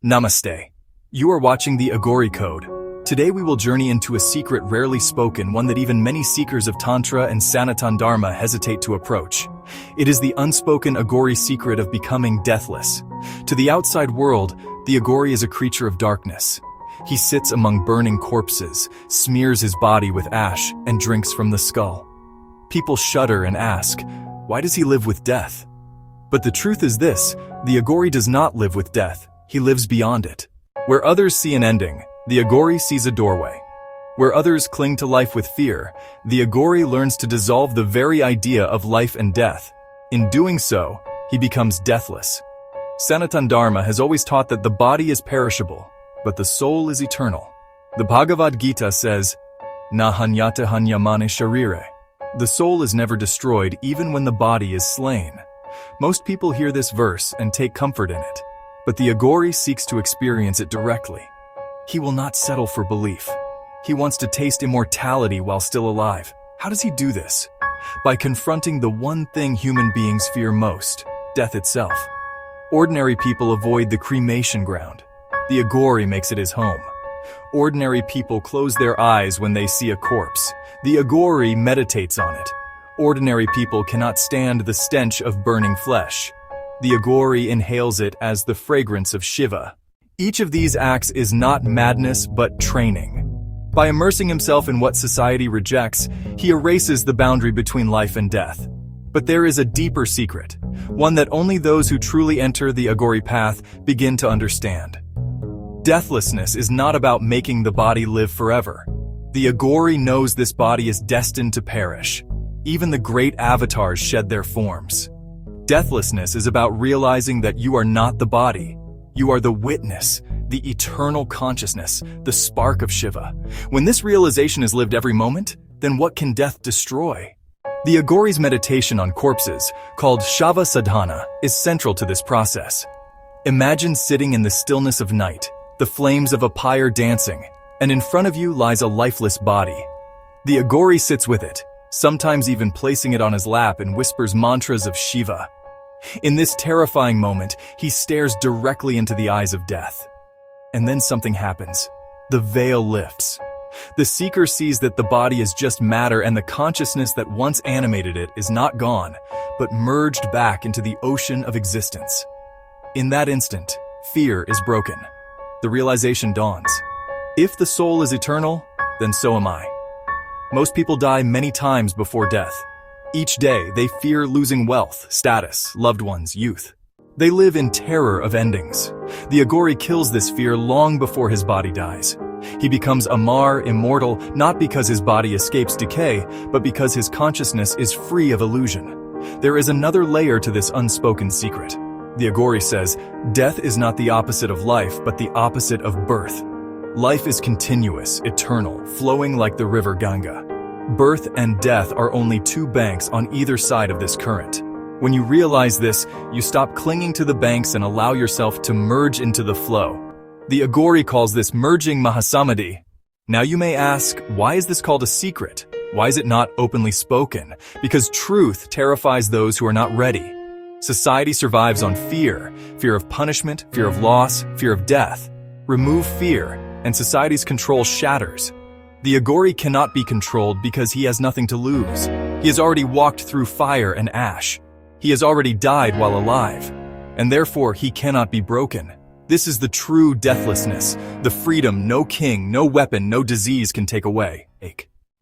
Namaste. You are watching the Aghori Code. Today we will journey into a secret rarely spoken, one that even many seekers of Tantra and Sanatan Dharma hesitate to approach. It is the unspoken Aghori secret of becoming deathless. To the outside world, the Aghori is a creature of darkness. He sits among burning corpses, smears his body with ash, and drinks from the skull. People shudder and ask, why does he live with death? But the truth is this, the Aghori does not live with death. He lives beyond it. Where others see an ending, the Aghori sees a doorway. Where others cling to life with fear, the Aghori learns to dissolve the very idea of life and death. In doing so, he becomes deathless. Sanatan Dharma has always taught that the body is perishable, but the soul is eternal. The Bhagavad Gita says, Na hanyata hanyamane sharire. The soul is never destroyed even when the body is slain. Most people hear this verse and take comfort in it. But the Aghori seeks to experience it directly. He will not settle for belief. He wants to taste immortality while still alive. How does he do this? By confronting the one thing human beings fear most, death itself. Ordinary people avoid the cremation ground. The Aghori makes it his home. Ordinary people close their eyes when they see a corpse. The Aghori meditates on it. Ordinary people cannot stand the stench of burning flesh. The Aghori inhales it as the fragrance of Shiva. Each of these acts is not madness but training. By immersing himself in what society rejects, he erases the boundary between life and death. But there is a deeper secret, one that only those who truly enter the Aghori path begin to understand. Deathlessness is not about making the body live forever. The Aghori knows this body is destined to perish. Even the great avatars shed their forms. Deathlessness is about realizing that you are not the body. You are the witness, the eternal consciousness, the spark of Shiva. When this realization is lived every moment, then what can death destroy? The Aghori's meditation on corpses, called shava sadhana, is central to this process. Imagine sitting in the stillness of night, the flames of a pyre dancing, and in front of you lies a lifeless body. The Aghori sits with it, sometimes even placing it on his lap and whispers mantras of Shiva. In this terrifying moment, he stares directly into the eyes of death. And then something happens. The veil lifts. The seeker sees that the body is just matter and the consciousness that once animated it is not gone, but merged back into the ocean of existence. In that instant, fear is broken. The realization dawns. If the soul is eternal, then so am I. Most people die many times before death. Each day, they fear losing wealth, status, loved ones, youth. They live in terror of endings. The Aghori kills this fear long before his body dies. He becomes amar, immortal, not because his body escapes decay, but because his consciousness is free of illusion. There is another layer to this unspoken secret. The Aghori says, death is not the opposite of life, but the opposite of birth. Life is continuous, eternal, flowing like the river Ganga. Birth and death are only two banks on either side of this current. When you realize this, you stop clinging to the banks and allow yourself to merge into the flow. The Aghori calls this merging Mahasamadhi. Now you may ask, why is this called a secret? Why is it not openly spoken? Because truth terrifies those who are not ready. Society survives on fear of punishment, fear of loss, fear of death. Remove fear, and society's control shatters. The Aghori cannot be controlled because he has nothing to lose. He has already walked through fire and ash. He has already died while alive, and therefore he cannot be broken. This is the true deathlessness, the freedom no king, no weapon, no disease can take away.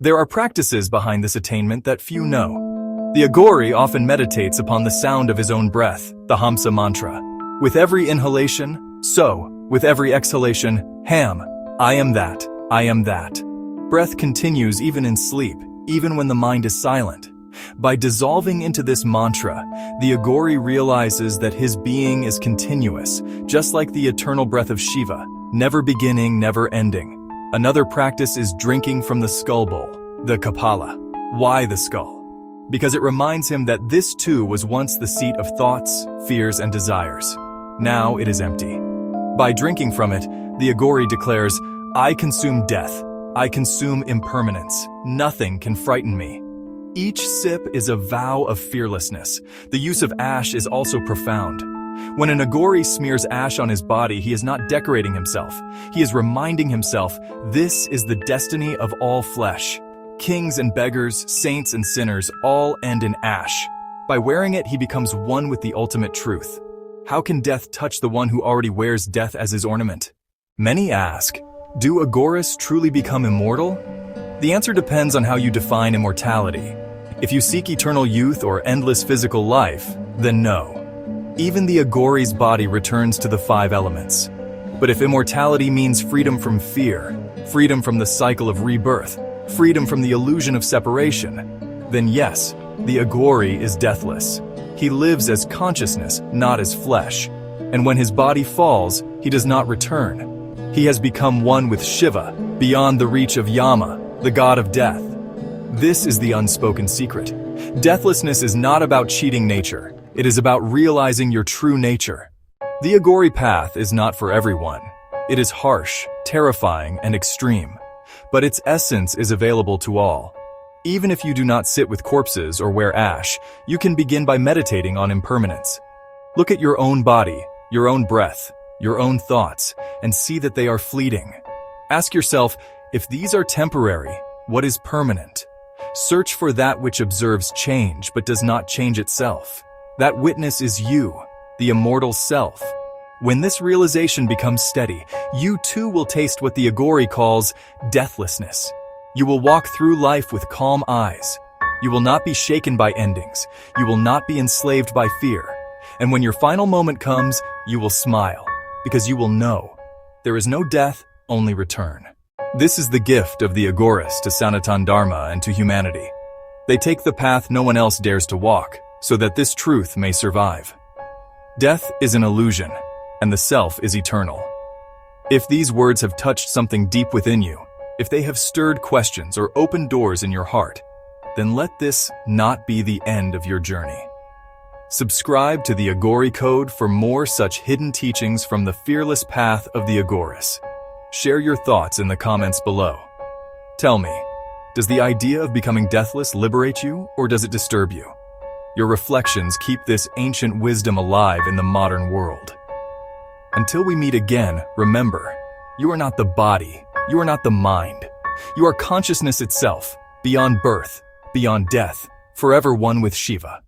There are practices behind this attainment that few know. The Aghori often meditates upon the sound of his own breath, the Hamsa mantra. With every inhalation, so. With every exhalation, ham. I am that. I am that. Breath continues even in sleep, even when the mind is silent. By dissolving into this mantra, the Aghori realizes that his being is continuous, just like the eternal breath of Shiva, never beginning, never ending. Another practice is drinking from the skull bowl, the Kapala. Why the skull? Because it reminds him that this too was once the seat of thoughts, fears, and desires. Now it is empty. By drinking from it, the Aghori declares, I consume death. I consume impermanence. Nothing can frighten me. Each sip is a vow of fearlessness. The use of ash is also profound. When an Aghori smears ash on his body, he is not decorating himself. He is reminding himself, this is the destiny of all flesh. Kings and beggars, saints and sinners, all end in ash. By wearing it, he becomes one with the ultimate truth. How can death touch the one who already wears death as his ornament? Many ask, do Aghoris truly become immortal? The answer depends on how you define immortality. If you seek eternal youth or endless physical life, then no. Even the Aghori's body returns to the 5 elements. But if immortality means freedom from fear, freedom from the cycle of rebirth, freedom from the illusion of separation, then yes, the Aghori is deathless. He lives as consciousness, not as flesh. And when his body falls, he does not return. He has become one with Shiva, beyond the reach of Yama, the god of death. This is the unspoken secret. Deathlessness is not about cheating nature. It is about realizing your true nature. The Aghori path is not for everyone. It is harsh, terrifying, and extreme. But its essence is available to all. Even if you do not sit with corpses or wear ash, you can begin by meditating on impermanence. Look at your own body, your own breath, your own thoughts, and see that they are fleeting. Ask yourself, if these are temporary, what is permanent? Search for that which observes change but does not change itself. That witness is you, the immortal self. When this realization becomes steady, you too will taste what the Aghori calls deathlessness. You will walk through life with calm eyes. You will not be shaken by endings. You will not be enslaved by fear. And when your final moment comes, you will smile, because you will know there is no death, only return. This is the gift of the Aghoris to Sanatan Dharma and to humanity. They take the path no one else dares to walk, so that this truth may survive. Death is an illusion, and the self is eternal. If these words have touched something deep within you, if they have stirred questions or opened doors in your heart, then let this not be the end of your journey. Subscribe to the Aghori Code for more such hidden teachings from the fearless path of the Aghoris. Share your thoughts in the comments below. Tell me, does the idea of becoming deathless liberate you, or does it disturb you? Your reflections keep this ancient wisdom alive in the modern world. Until we meet again, remember, you are not the body, you are not the mind. You are consciousness itself, beyond birth, beyond death, forever one with Shiva.